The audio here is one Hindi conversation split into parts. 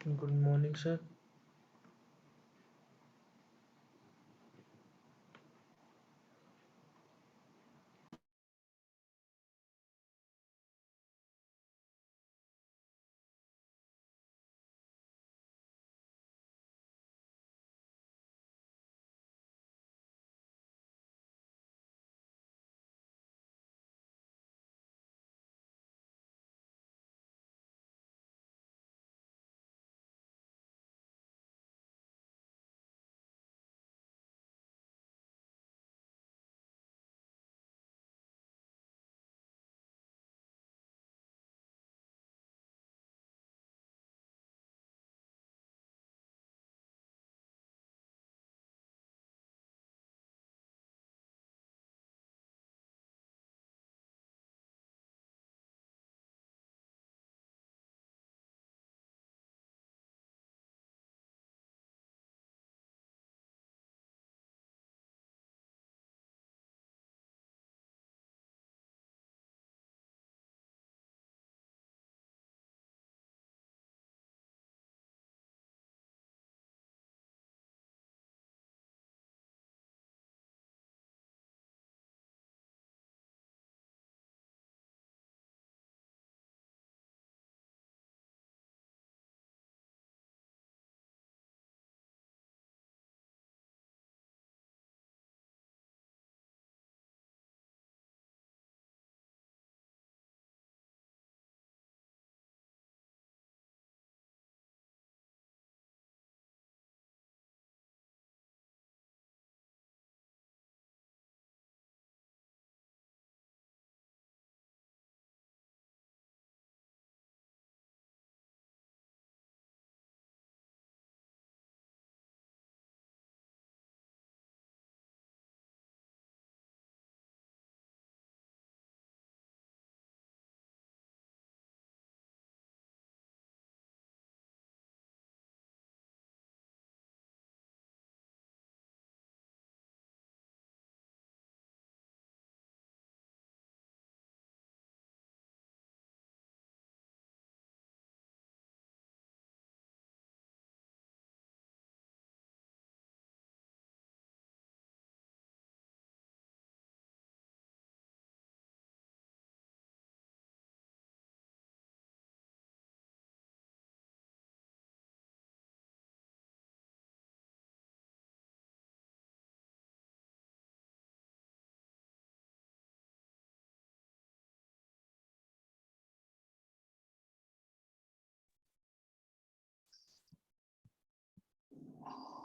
Good morning, sir.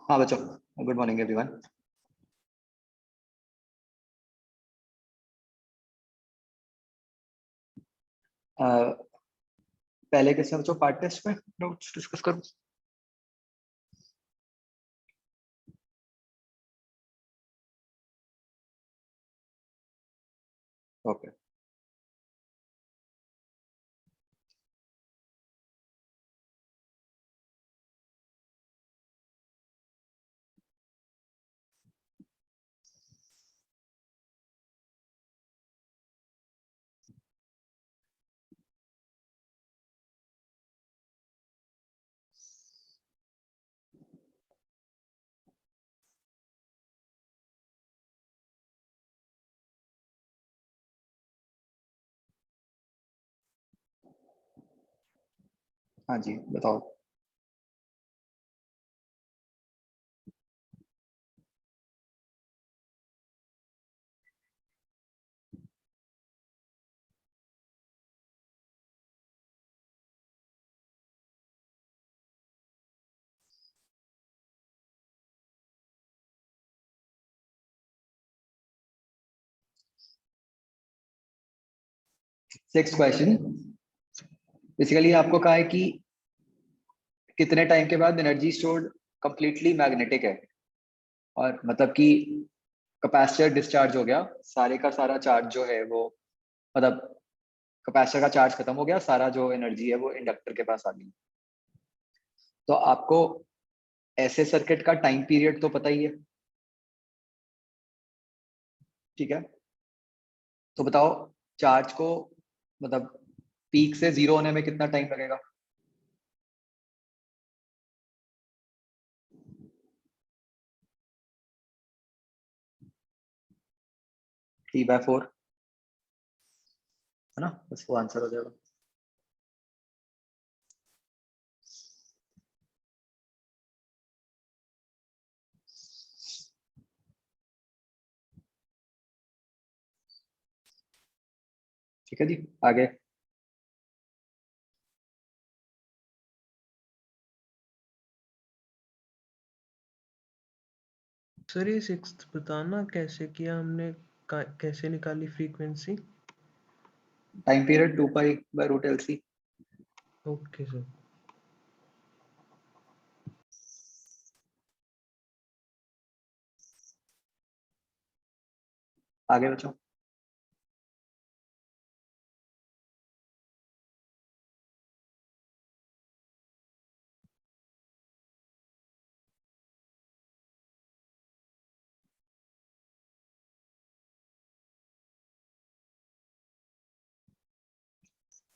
हाँ बच्चों, गुड मॉर्निंग एवरीवन। पहले किसने बच्चों पार्ट टेस्ट में नोट्स डिस्कस करूं? ओके। हाँ जी, बताओ। Six question. बेसिकली आपको कहा है कि कितने टाइम के बाद एनर्जी स्टोर्ड कंप्लीटली मैग्नेटिक है, और मतलब कि कैपेसिटर डिस्चार्ज हो गया, सारे का सारा चार्ज जो है वो, मतलब कैपेसिटर का चार्ज खत्म हो गया, सारा जो एनर्जी है वो इंडक्टर के पास आ गई। तो आपको ऐसे सर्किट का टाइम पीरियड तो पता ही है, ठीक है? तो बताओ, चार्ज को मतलब पीक से जीरो होने में कितना टाइम लगेगा? 3/4 है ना, बस वो आंसर हो जाएगा। ठीक है जी, आगे। सर ये सिक्स्थ बताना कैसे किया हमने, कैसे निकाली frequency? Time period 2π/√LC। Okay sir. आगे बच्चों।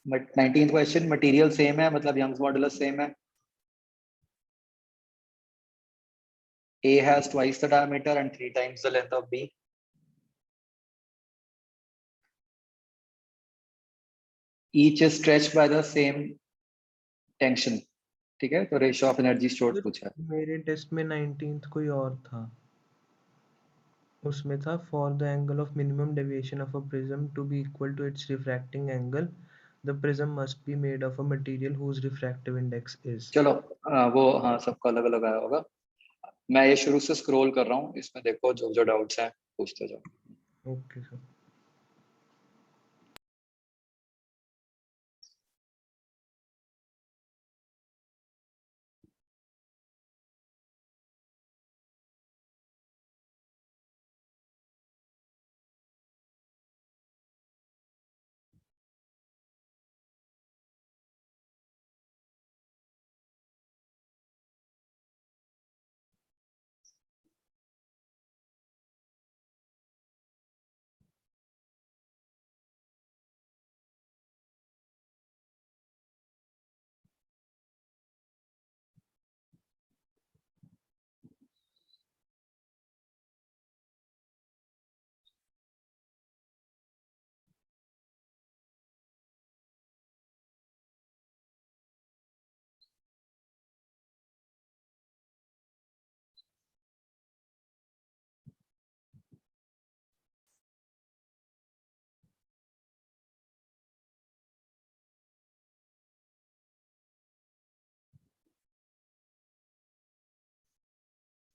But 19th question, material same है, मतलब यंग्स मॉडुलस सेम है। A has twice the diameter and 3 times the length of B. Each is stretched by the same tension। ठीक है, तो रेशियो ऑफ एनर्जी स्टोर्ड पूछा है। मेरे टेस्ट में 19th कोई और था, उसमें था for the angle of minimum deviation of a prism to be equal to its refracting angle the prism must be made of a material whose refractive index is. चलो वो हाँ सबका अलग अलग आया होगा। मैं ये शुरू से स्क्रॉल कर रहा हूँ, इसमें देखो जो जो डाउट्स हैं पूछते जाओ। Okay sir.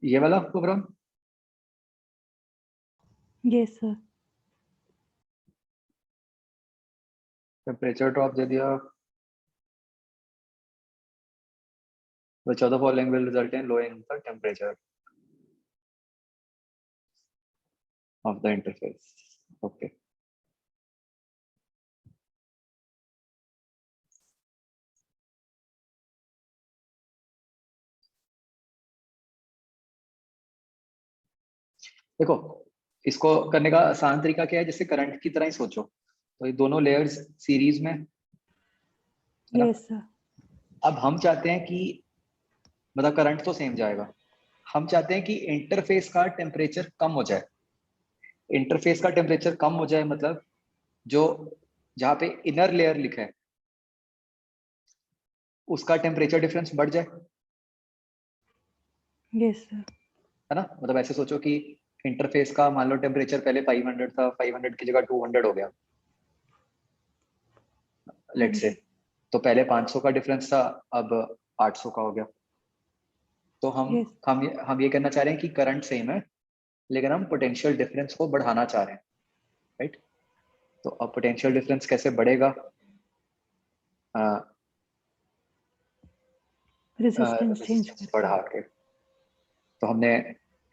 ये वाला programme yes sir. Temperature drop दे दिया, which of the following will result in lowering the temperature of the interface। okay। देखो, इसको करने का आसान तरीका क्या है, जैसे करंट की तरह ही सोचो। तो ये दोनों लेयर्स सीरीज में है ना। Yes sir. अब हम चाहते हैं कि मतलब करंट तो सेम जाएगा, हम चाहते हैं कि इंटरफेस का टेम्परेचर कम हो जाए। इंटरफेस का टेम्परेचर कम हो जाए मतलब जो जहाँ पे इनर लेयर लिखा है उसका टेम्परेचर डिफरेंस बढ़ जाए, यस सर। है ना। मतलब ऐसे सोचो कि इंटरफेस का मान लो टेम्परेचर पहले 500 था, 500 की जगह 200 हो गया लेट से। तो पहले 500 का डिफरेंस था, अब 800 का हो गया। तो यस। हम ये करना चाह रहे हैं कि करंट सेम है लेकिन हम पोटेंशियल डिफरेंस को बढ़ाना चाह रहे हैं, राइट। तो अब पोटेंशियल डिफरेंस कैसे बढ़ेगा, रेजिस्टेंस चेंज रेजिस्टेंस करके। बढ़ा के। तो हमने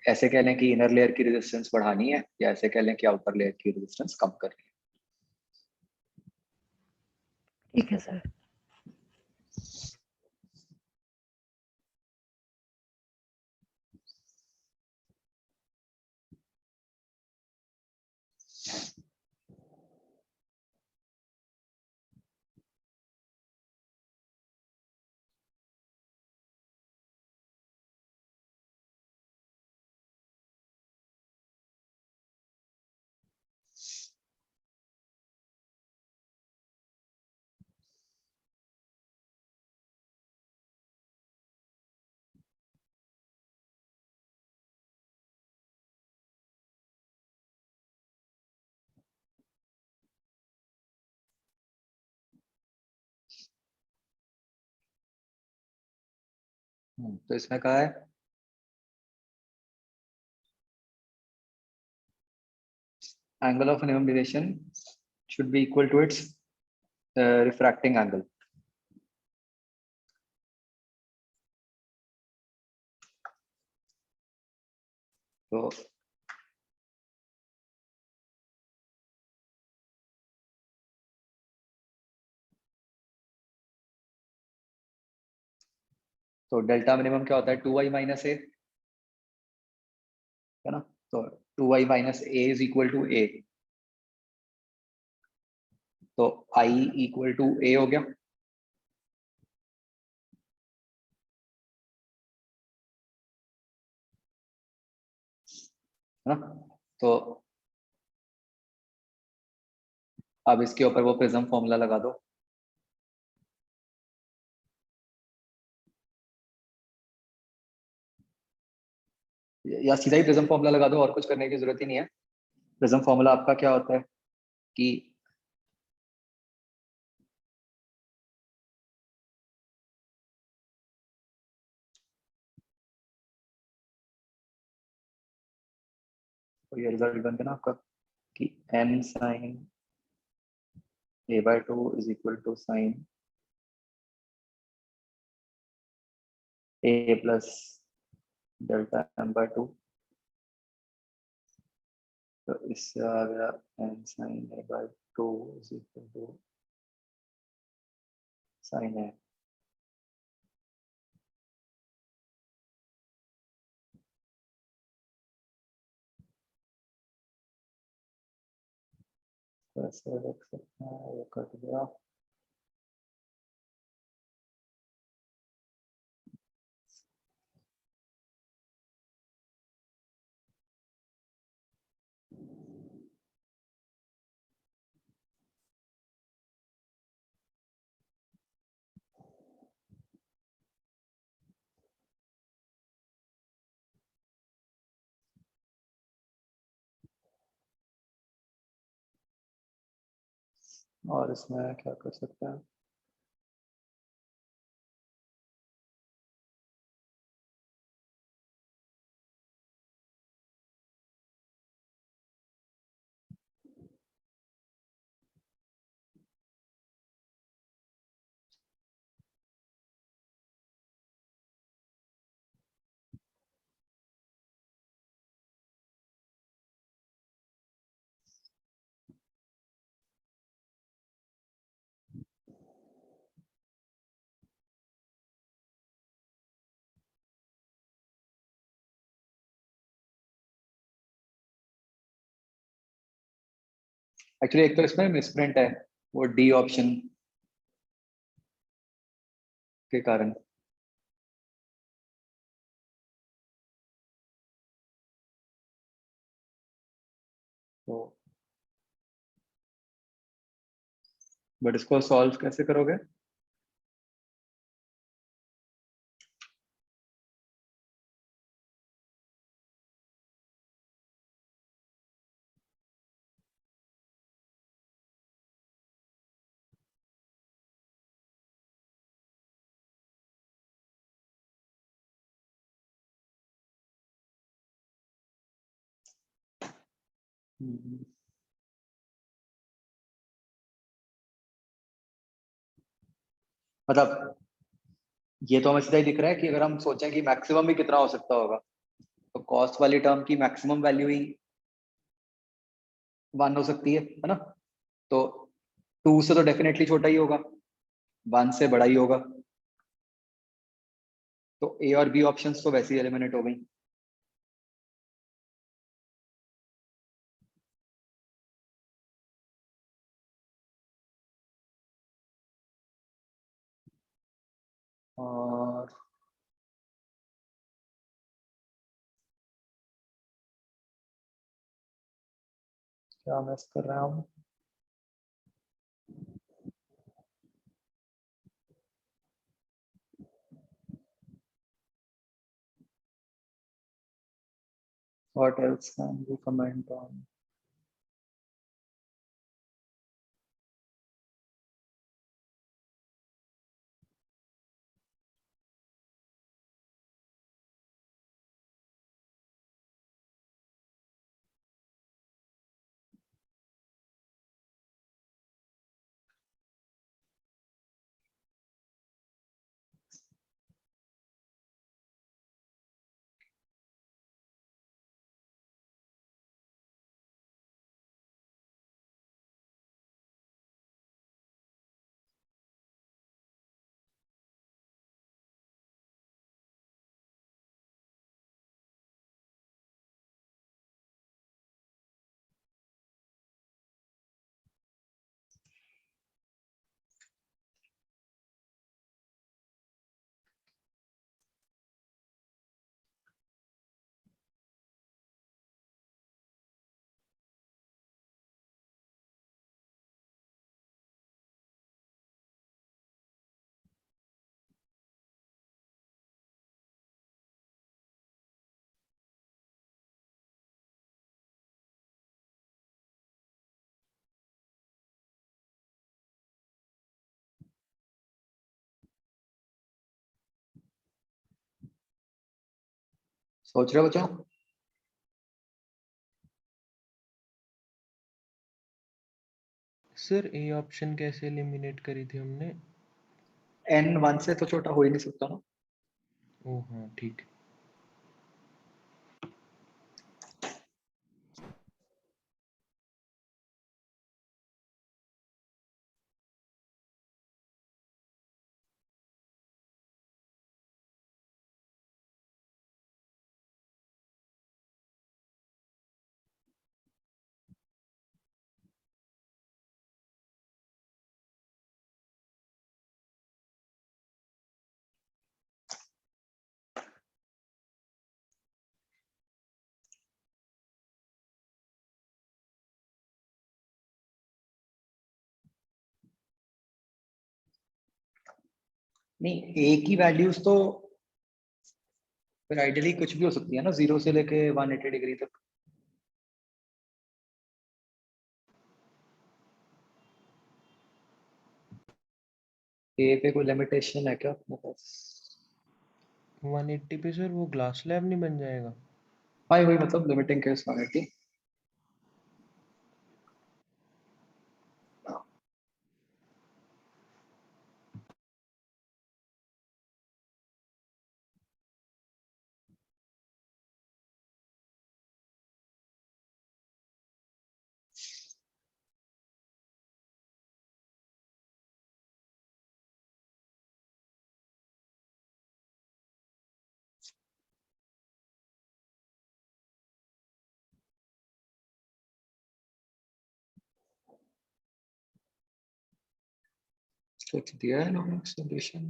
ऐसे कह लें कि इनर लेयर की रेजिस्टेंस बढ़ानी है, या ऐसे कह लें कि आउटर लेयर की रेजिस्टेंस कम करनी है। ठीक है सर। तो इसमें कहा है angle of minimum deviation should be equal to its refracting angle. तो डेल्टा मिनिमम क्या होता है 2i माइनस ए, है ना। तो 2i minus a is equal to a, तो i इक्वल टू ए हो गया। है ना। तो अब इसके ऊपर वो प्रिज्म फॉर्मूला लगा दो। या सीधा ही प्रिज्म फॉर्मूला लगा दो, और कुछ करने की जरूरत ही नहीं है। प्रिज्म फॉर्मूला आपका क्या होता है कि तो ये रिजल्ट बन गया ना आपका कि n sine a/2 is equal to sine a plus delta m/2। तो इससे आ गया n sine a/2 is equal to sine a। तो ऐसे रख सकते हैं, ये कट गया। और इसमें क्या कर सकते हैं, एक्चुअली एक तो इसमें मिसप्रिंट है वो डी ऑप्शन के कारण। तो बट इसको सॉल्व कैसे करोगे? मतलब ये तो हमें सीधा ही दिख रहा है कि अगर हम सोचें कि मैक्सिमम भी कितना हो सकता होगा, तो कॉस्ट वाली टर्म की मैक्सिमम वैल्यू ही 1 हो सकती है ना। तो 2 से तो डेफिनेटली छोटा ही होगा, 1 से बड़ा ही होगा। तो ए और बी ऑप्शंस तो वैसे ही एलिमिनेट हो गई। और क्या मिस कर रहा हूँ? What else can we comment on? सोच रहे हो बच्चों? सर ए ऑप्शन कैसे एलिमिनेट करी थी हमने? n 1 से तो छोटा हो ही नहीं सकता ना। ओ हाँ ठीक है। नहीं, a की वैल्यूज तो फिर आइडियली कुछ भी हो सकती है ना, 0 से लेके 180 डिग्री तक। a पे कोई लिमिटेशन है क्या अपने पास? 180 पे सर वो ग्लास स्लैब नहीं बन जाएगा? हाँ वही मतलब लिमिटिंग केस 180। लिख दिया है इन्होंने सॉल्यूशन।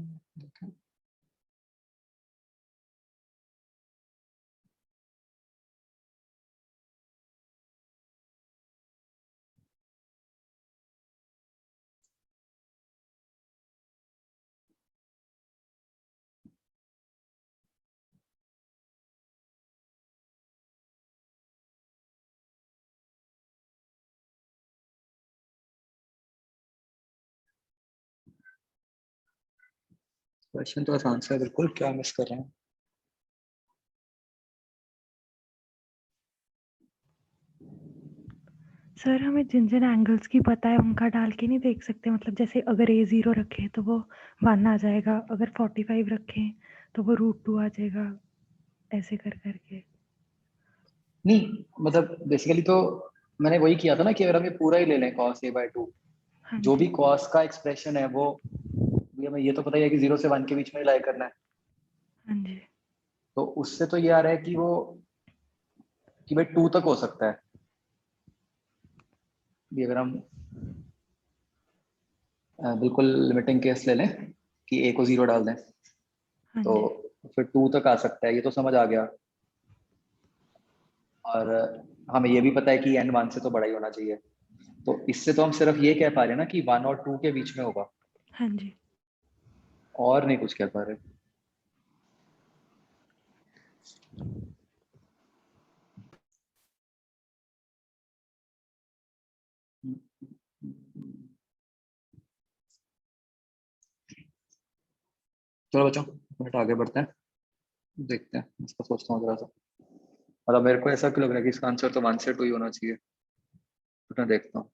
क्वेश्चन तो आसान सा है बिल्कुल, क्या मिस कर रहे हैं? सर हमें जिन जिन एंगल्स की पता है उनका डाल के नहीं देख सकते, मतलब जैसे अगर A0 रखें तो वो 1 आ जाएगा, अगर 45 रखें तो वो √2 आ जाएगा, ऐसे कर करके। नहीं मतलब बेसिकली तो मैंने वही किया था ना कि अगर हम ये पूरा ही ले लें cos a/2, हाँ जो भी जी। cos का एक्सप्रेशन है वो भी हमें ये तो पता ही है कि 0 से 1 के बीच में लाई करना है। हाँ जी। तो उससे तो ये आ रहा है कि वो कि भाई 2 तक हो सकता है। भी अगर हम बिल्कुल लिमिटिंग केस ले लें कि a को 0 डाल दें हाँ तो जी। फिर 2 तक आ सकता है, ये तो समझ आ गया। और हमें ये भी पता है कि n 1 से तो बड़ा ही होना चाहिए। तो इससे तो हम सिर्फ ये कह पा रहे हैं ना कि 1 और 2 के बीच में होगा, हाँ जी। और नहीं कुछ कह पा रहे। चलो बच्चों मिनट आगे बढ़ते हैं, देखते हैं इसका, सोचता हूँ जरा सा। मतलब मेरे को ऐसा क्यों लग रहा है कि इसका आंसर तो 1 से 2 ही होना चाहिए, तो मैं देखता हूँ।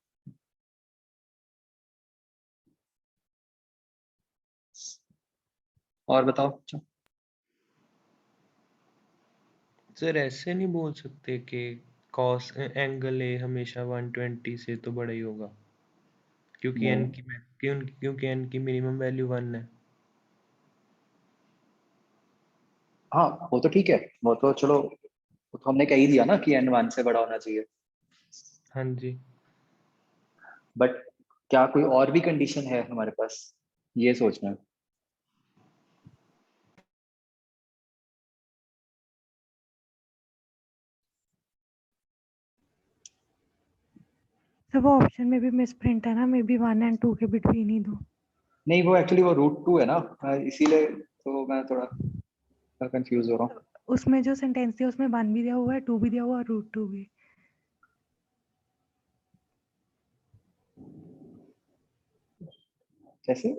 और बताओ बच्चों। सर ऐसे नहीं बोल सकते कि कॉस एंगल ए हमेशा 120 से तो बड़ा ही होगा, क्योंकि वो एन की क्योंकि एन की मिनिमम वैल्यू 1 है। हाँ वो तो ठीक है, वो तो चलो, वो तो हमने कह ही दिया ना कि n 1 से बड़ा होना चाहिए। हाँ जी। बट क्या कोई और भी कंडीशन है हमारे पास, ये सोचना है। सर वो ऑप्शन में भी मिस प्रिंट है ना, मे बी 1 और 2 के बिटवीन ही दो। नहीं वो एक्चुअली वो √2 है ना, इसीलिए तो मैं थोड़ा कंफ्यूज हो रहा हूँ। उसमें जो सेंटेंस थी उसमें 1 भी दिया हुआ है, 2 भी दिया हुआ है और √2 भी। कैसे?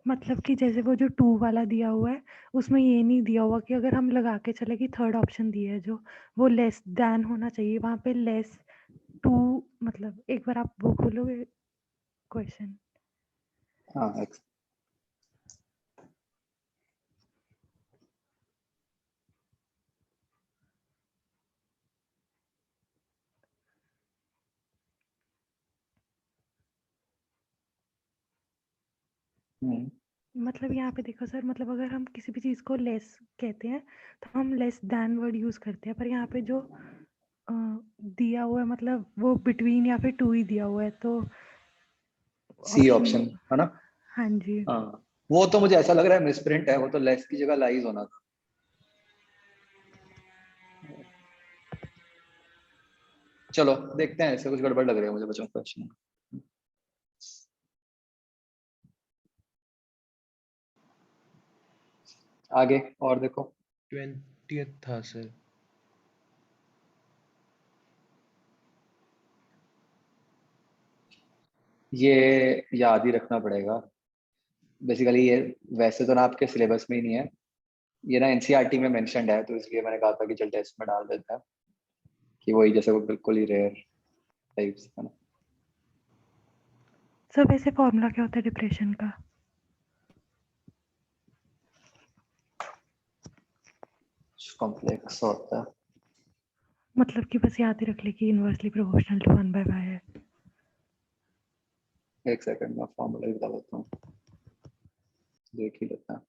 मतलब कि जैसे वो जो 2 वाला दिया हुआ है, उसमें ये नहीं दिया हुआ कि अगर हम लगा के चले कि थर्ड ऑप्शन दिया है जो, वो लेस दैन होना चाहिए, वहाँ पे लेस 2, मतलब एक बार आप वो खोलोगे क्वेश्चन? हाँ मतलब यहाँ पे देखो सर, मतलब अगर हम किसी भी चीज़ को लेस कहते हैं, तो हम लेस दैन वर्ड यूज़ करते हैं, पर यहाँ पे जो दिया हुआ है, मतलब वो बिटवीन या फिर 2 ही दिया हुआ है, तो सी ऑप्शन। ऑप्शन है ना। हाँ जी। हाँ वो तो मुझे ऐसा लग रहा है मिसप्रिंट है, वो तो लेस की जगह लाइज होना था। चलो देखते हैं, ऐसे कुछ गड़बड़ लग रही है मुझे बच्चों का क्वेश्चन। आगे और देखो। 20th था सर। ये याद ही रखना पड़ेगा बेसिकली, ये वैसे तो ना आपके सिलेबस में ही नहीं है, ये ना एनसीईआरटी में मेंशन्ड है, तो इसलिए मैंने कहा था कि चल टेस्ट में डाल देता है कि वही जैसे वो बिल्कुल ही रेयर टाइप्स है ना। सर वैसे फॉर्मूला क्या होता है डिप्रेशन का? कॉम्प्लेक्स होता है। मतलब कि बस याद ही रख ले कि इनवर्सली प्रोपोर्शनल टू 1/y है। एक सेकंड में फॉर्मूला ही बता देता हूँ, देख ही लेता है।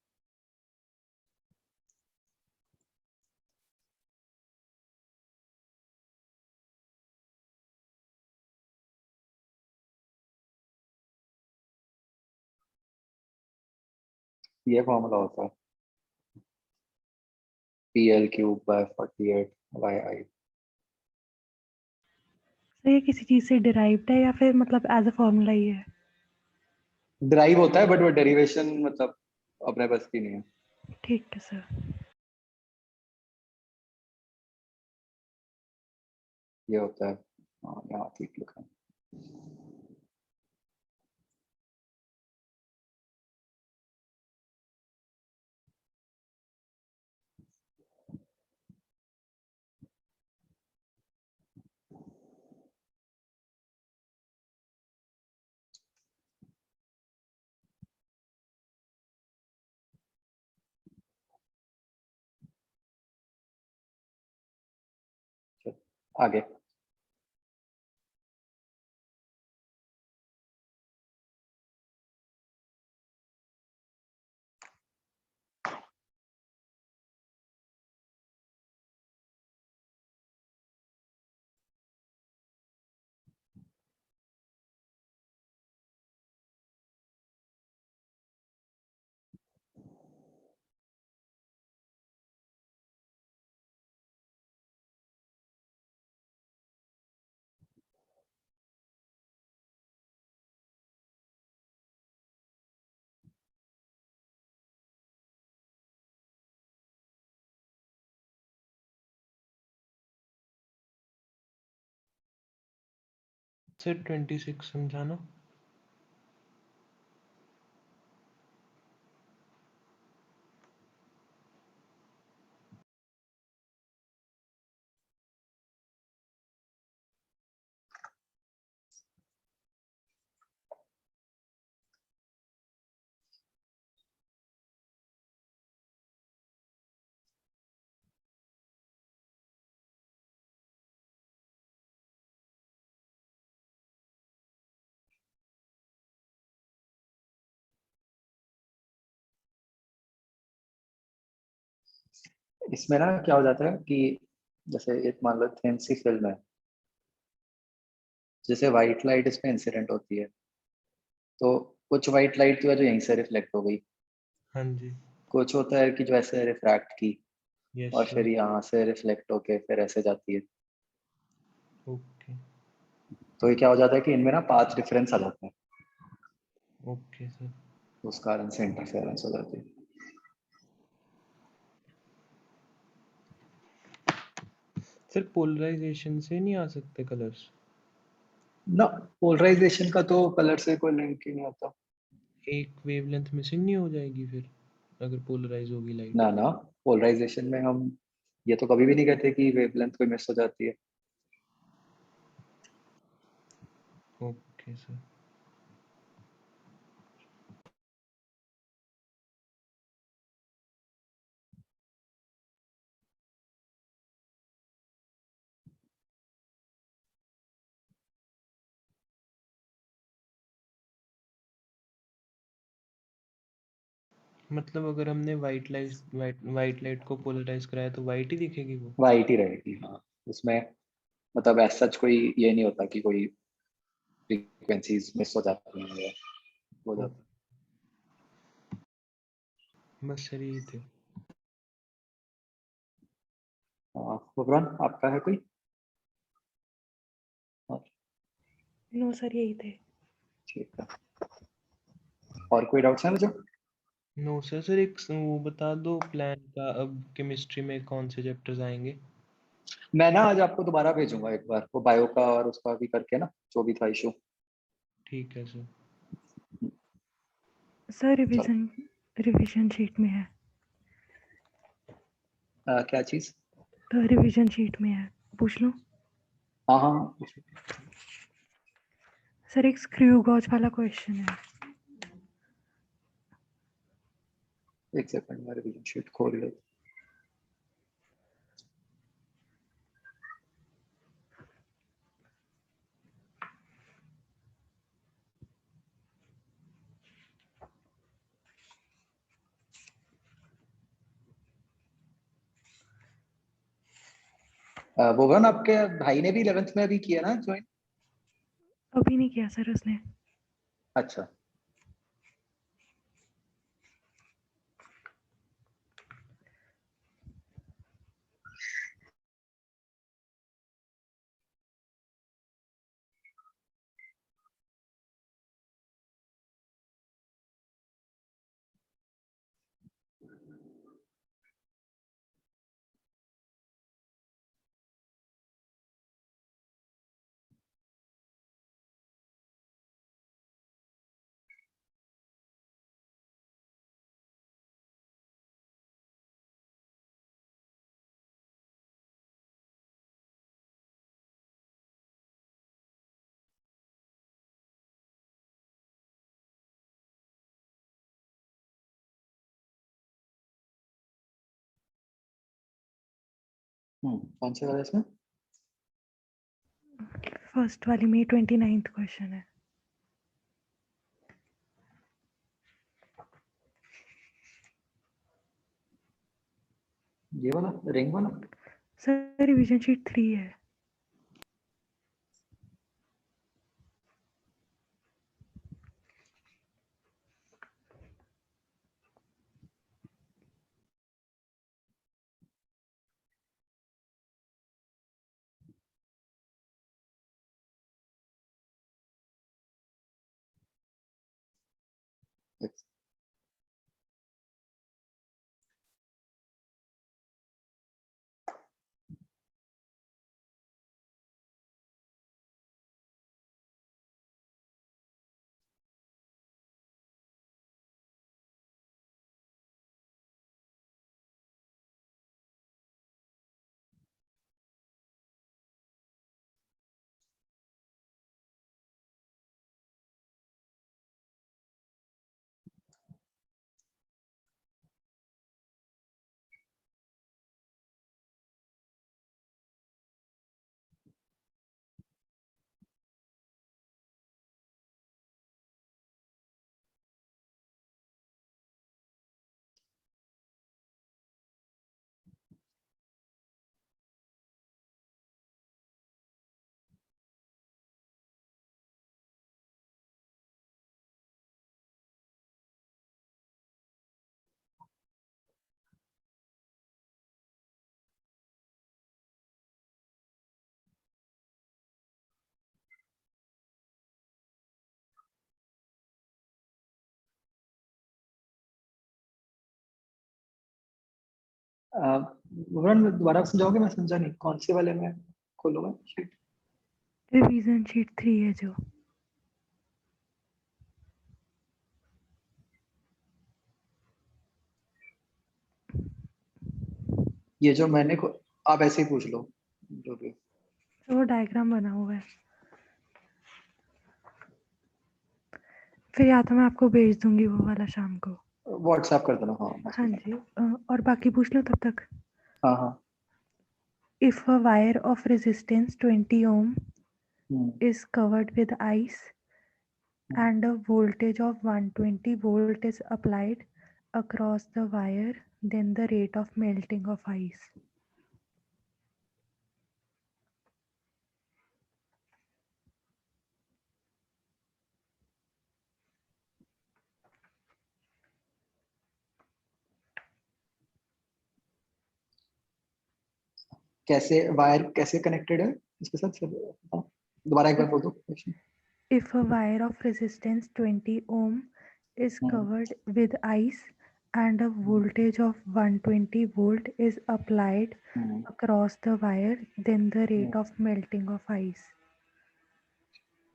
ये फॉर्मूला होता है PL³/48YI। सर ये किसी चीज़ से डिराइव्ड है या फिर मतलब एज अ फॉर्मूला ही है? ड्राइव होता है बट वो डेरिवेशन मतलब अपने बस की नहीं है। ठीक है सर। ये होता है, हाँ यहाँ ठीक लिखा है। चलो, आगे। सर 26 समझाना। इसमें ना क्या हो जाता है कि जैसे एक मान लो थिन सी फिल्म है, जैसे व्हाइट लाइट इस पे इंसिडेंट होती है, तो कुछ व्हाइट लाइट जो है जो यहीं से रिफ्लेक्ट हो गई, हाँ जी। कुछ होता है कि जो ऐसे रिफ्रैक्ट की यस और सर। फिर यहाँ से रिफ्लेक्ट होके फिर ऐसे जाती है। ओके। तो ये क्या हो जाता है कि इनमें ना पाथ डिफरेंस आ जाता है, ओके सर। तो उस कारण से इंटरफेरेंस हो जाती है। सर पोलराइजेशन से नहीं आ सकते कलर्स? ना, पोलराइजेशन का तो कलर से कोई लिंक ही नहीं होता। एक वेवलेंथ मिसिंग नहीं हो जाएगी फिर अगर पोलराइज होगी लाइट? ना ना, पोलराइजेशन में हम ये तो कभी भी नहीं कहते कि वेवलेंथ कोई मिस हो जाती है। Okay sir. मतलब अगर हमने वाइट लाइट को पोलराइज कराया तो वाइट ही दिखेगी वो? वाइट ही रहेगी, हाँ। उसमें मतलब ऐसा सच कोई ये नहीं होता कि कोई फ्रीक्वेंसीज मिस हो जाती हैं या हो जाता। बस सर यही थे। फुरकान, आपका है कोई? हाँ, नो सर, यही थे। ठीक है। और कोई डाउट्स हैं मुझे? No sir. सर एक वो बता दो प्लान का, अब केमिस्ट्री में कौन से चैप्टर्स आएंगे? मैं ना आज आपको दोबारा भेजूंगा एक बार, वो बायो का और उसका भी करके ना, जो भी था इशू। ठीक है सर। सर चलो। रिवीजन शीट में है। क्या चीज? तो रिवीजन शीट में है, पूछ लूँ? हाँ हाँ हाँ, सर एक स्क्रू गॉज वाला क्वेश्चन है। एक सेकंड में रिवीजन शीट खोल ले। वो ना आपके भाई ने भी 11th में अभी किया ना ज्वाइन? अभी नहीं किया सर उसने। अच्छा। कौन से वाले इसमें? फर्स्ट वाली में 29th क्वेश्चन है। ये वाला रिंग वाला? सर रिवीजन शीट 3 है। दोबारा समझाओगे? मैं समझा नहीं, कौन से वाले में खोलूंगा शीट? रिवीजन शीट 3 है जो। ये जो मैंने आप ऐसे ही पूछ लो जो भी। तो वो डायग्राम बना हुआ है, फिर या तो मैं आपको भेज दूंगी वो वाला शाम को। व्हाट्सएप कर देना। हाँ हाँ जी, और बाकी पूछ लो तब तक। हाँ हाँ। If a wire of resistance 20 ohm hmm, is covered with ice and a voltage of 120 volt is applied across the wire, then the rate of melting of ice. कैसे वायर कैसे कनेक्टेड है इसके साथ दोबारा एक बार बोल दो question. If a wire of resistance 20 ohm is covered with ice and a voltage of 120 volt is applied across the wire, then the rate of melting of ice.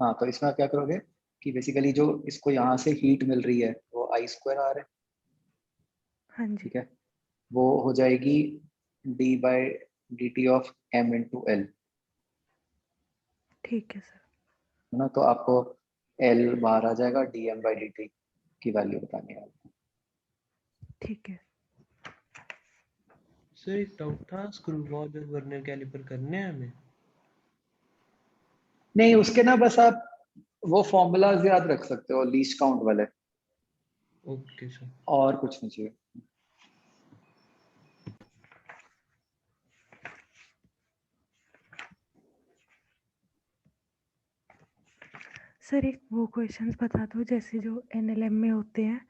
हाँ तो इसमें आप क्या करोगे कि बेसिकली जो इसको यहाँ से हीट मिल रही है वो आई स्क्वायर आर है, हाँ जी, ठीक है, वो हो जाएगी D by D T of M into L, ठीक है सर। है ना। तो आपको एल बाहर आ जाएगा, D M by D T की वैल्यू बतानी है आपको। ठीक है। सर एक डाउट था, स्क्रू वॉल और वर्नियर कैलिपर करने हैं हमें? नहीं उसके ना बस आप वो फॉर्मूलाज याद रख सकते हो लीस्ट काउंट वाले, ओके सर। और कुछ नहीं चाहिए। सर एक वो क्वेश्चंस बता दो जैसे जो एनएलएम में होते हैं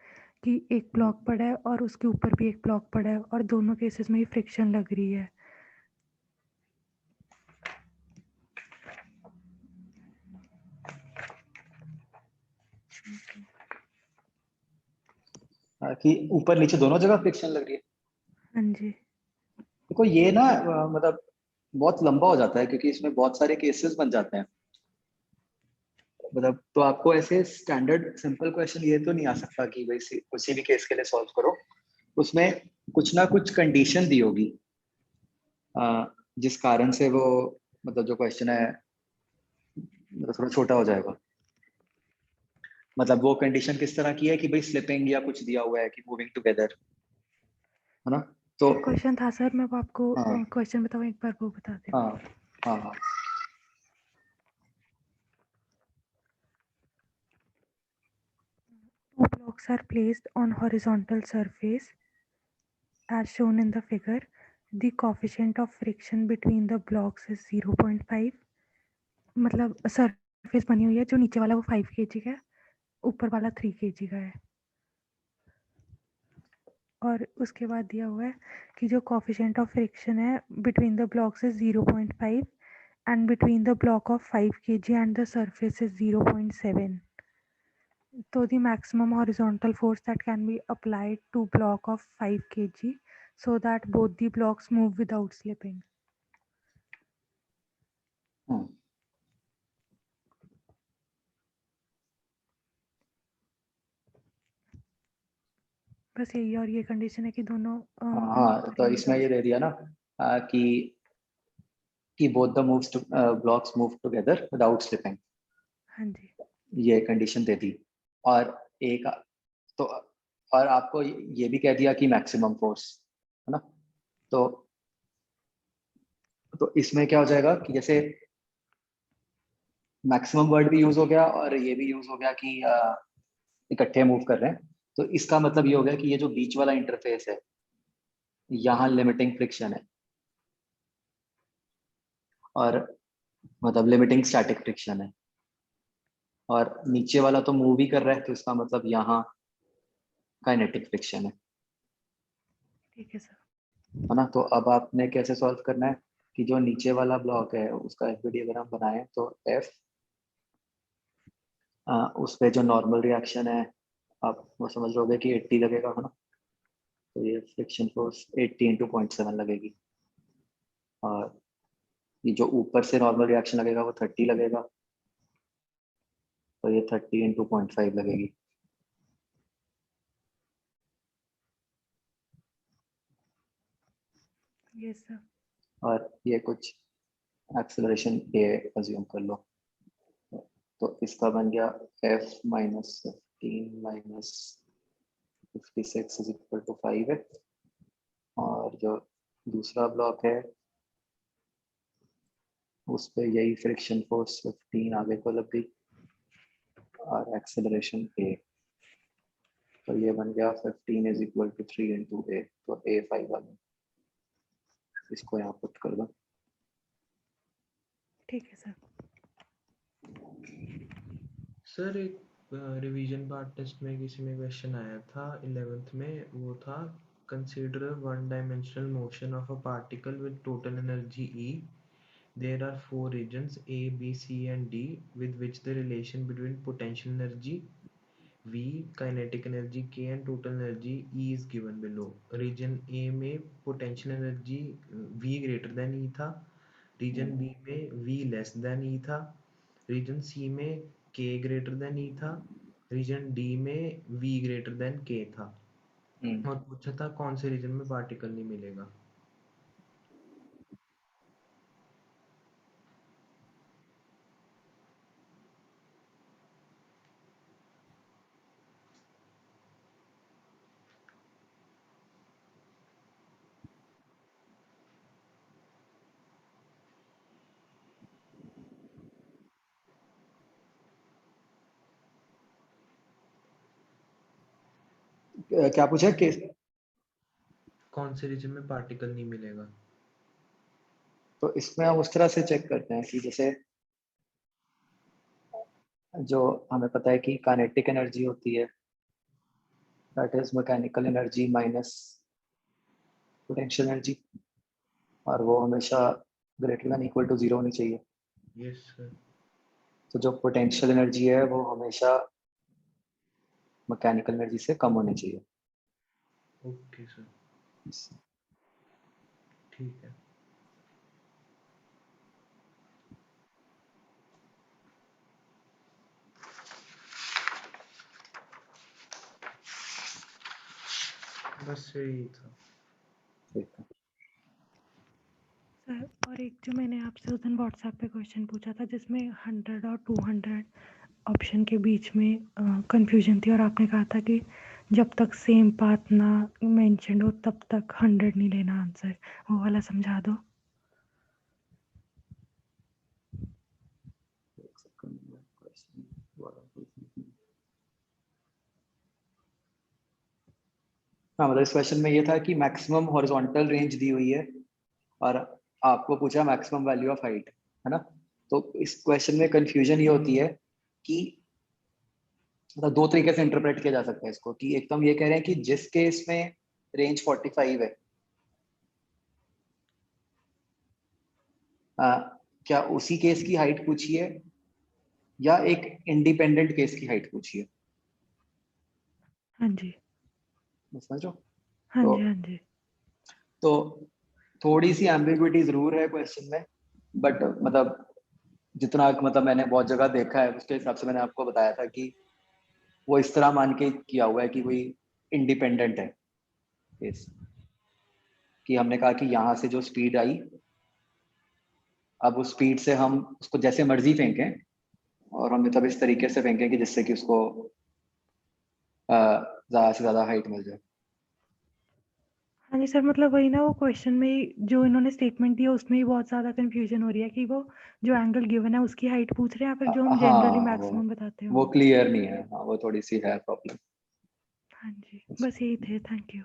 कि एक ब्लॉक पड़ा है और उसके ऊपर भी एक ब्लॉक पड़ा है और दोनों केसेस में ही फ्रिक्शन लग रही है। कि ऊपर नीचे दोनों जगह फ्रिक्शन लग रही है। हाँ जी, देखो ये ना मतलब बहुत लंबा हो जाता है क्योंकि इसमें बहुत सारे केसेस बन जाते हैं, मतलब तो आपको ऐसे स्टैंडर्ड सिंपल क्वेश्चन ये तो नहीं आ सकता कि भाई किसी भी केस के लिए सॉल्व करो, उसमें कुछ ना कुछ कंडीशन दी होगी जिस कारण से वो मतलब जो क्वेश्चन है मतलब थोड़ा छोटा हो जाएगा। मतलब वो कंडीशन किस तरह की है कि भाई स्लिपिंग या कुछ दिया हुआ है कि मूविंग टुगेदर, है ना। तो एक क्वेश्चन था सर, मैं वो आपको हाँ क्वेश्चन बताऊँ एक बार, वो बता दें। हाँ हाँ हाँ। Two blocks are placed on horizontal surface as shown in the figure. The coefficient of friction between the blocks is 0.5. मतलब सरफेस बनी हुई है, जो नीचे वाला वो 5 kg का है, ऊपर वाला 3 kg का है, और उसके बाद दिया हुआ है कि जो coefficient of friction है between the blocks is 0.5 and between the block of 5 kg and the surface is 0.7. So the maximum horizontal force that can be applied to block of 5 kg so that both the blocks move without slipping. हाँ बस यही, और ये कंडीशन है कि दोनों हाँ, तो इसमें ये दे दिया ना कि both the moves blocks move together without slipping, हाँ जी, ये कंडीशन दे दी। और एक तो और आपको ये भी कह दिया कि मैक्सिमम फोर्स, है ना। तो इसमें क्या हो जाएगा कि जैसे मैक्सिमम वर्ड भी यूज हो गया और ये भी यूज हो गया कि इकट्ठे मूव कर रहे हैं, तो इसका मतलब ये हो गया कि ये जो बीच वाला इंटरफेस है यहाँ लिमिटिंग फ्रिक्शन है, और मतलब लिमिटिंग स्टैटिक फ्रिक्शन है, और नीचे वाला तो मूव ही कर रहा है तो इसका मतलब यहाँ काइनेटिक फ्रिक्शन ठीक है सर। है ना। तो अब आपने कैसे सॉल्व करना है कि जो नीचे वाला ब्लॉक है उसका एफबीडी अगर हम बनाएं तो एफ उस पे जो नॉर्मल रिएक्शन है आप वो समझ लोगे कि 80 लगेगा, है ना। तो ये फ्रिक्शन फोर्स 80 इंटू 0.7 लगेगी, और ये जो ऊपर से नॉर्मल रिएक्शन लगेगा वो 30 लगेगा, तो ये 30 इंटू 0.5 लगेगी। Yes sir. और ये कुछ एक्सेलरेशन a अज्यूम कर लो। तो इसका बन गया f minus 15 minus 56 is equal to 5 है। और जो दूसरा ब्लॉक है उस पे यही फ्रिक्शन फोर्स 15 आगे को लग गई और एक्सेलरेशन a। तो ये बन गया 15 is equal to 3 into a। तो a 5 आ गया। इसको यहाँ पुट कर दो। ठीक है सर। सर एक रिवीजन पार्ट टेस्ट में किसी में क्वेश्चन आया था 11th में, वो था consider one dimensional motion of a particle with total energy E. There are four regions A, B, C and D with which the relation between potential energy V, kinetic energy K and total energy E is given below. Region A में potential energy V greater than E था, region B में V less than E था, region C में K greater than E था, region D में V greater than K था। और पूछा था कौन से रीजन में पार्टिकल नहीं मिलेगा। क्या पूछा कि कौन से रीजन में पार्टिकल नहीं मिलेगा। तो इसमें हम उस तरह से चेक करते हैं कि जैसे जो हमें पता है कि काइनेटिक एनर्जी होती है that is mechanical energy minus potential energy, और वो हमेशा ग्रेटर देन इक्वल टू 0 होनी चाहिए। Yes sir. तो जो पोटेंशियल एनर्जी है वो हमेशा मैकेनिकल एनर्जी से कम होनी चाहिए। ओके सर, ठीक है। बस यही था। ठीक है। सर और एक जो मैंने आपसे उस दिन व्हाट्सएप पे क्वेश्चन पूछा था जिसमें 100 और 200 ऑप्शन के बीच में कंफ्यूजन थी और आपने कहा था कि जब तक सेम पाथ ना मेंशन हो तब तक 100 नहीं लेना आंसर, वो वाला समझा दो। हाँ मतलब इस क्वेश्चन में ये था कि मैक्सिमम हॉरिजॉन्टल रेंज दी हुई है और आपको पूछा मैक्सिमम वैल्यू ऑफ हाइट, है ना। तो इस क्वेश्चन में कंफ्यूजन ये होती है कि मतलब दो तरीके से इंटरप्रेट किया जा सकता है इसको, कि एक तो हम ये कह रहे हैं कि जिस केस में रेंज 45 है क्या उसी केस की हाइट पूछी है या एक इंडिपेंडेंट केस की हाइट पूछी है। हाँ जी। समझो। हाँ तो जी। हाँ जी। तो थोड़ी सी एम्बिग्विटी जरूर है क्वेश्चन में, बट मतलब जितना मतलब मैंने बहुत जगह देखा है उसके हिसाब से मैंने आपको बताया था कि वो इस तरह मान के किया हुआ है कि कोई इंडिपेंडेंट है केस, कि हमने कहा कि यहाँ से जो स्पीड आई अब उस स्पीड से हम उसको जैसे मर्जी फेंकें और हम मतलब इस तरीके से फेंकें कि जिससे कि उसको ज्यादा से ज्यादा हाइट मिल जाए। हाँ जी सर, मतलब वही ना, वो क्वेश्चन में जो इन्होंने स्टेटमेंट दिया उसमें ही बहुत ज़्यादा कंफ्यूजन हो रही है कि वो जो एंगल गिवन है उसकी हाइट पूछ रहे हैं या फिर जो हम जनरली हाँ मैक्सिमम बताते हैं वो वो। क्लियर नहीं है। हाँ वो थोड़ी सी है प्रॉब्लम। हाँ जी, बस यही थे। Thank you.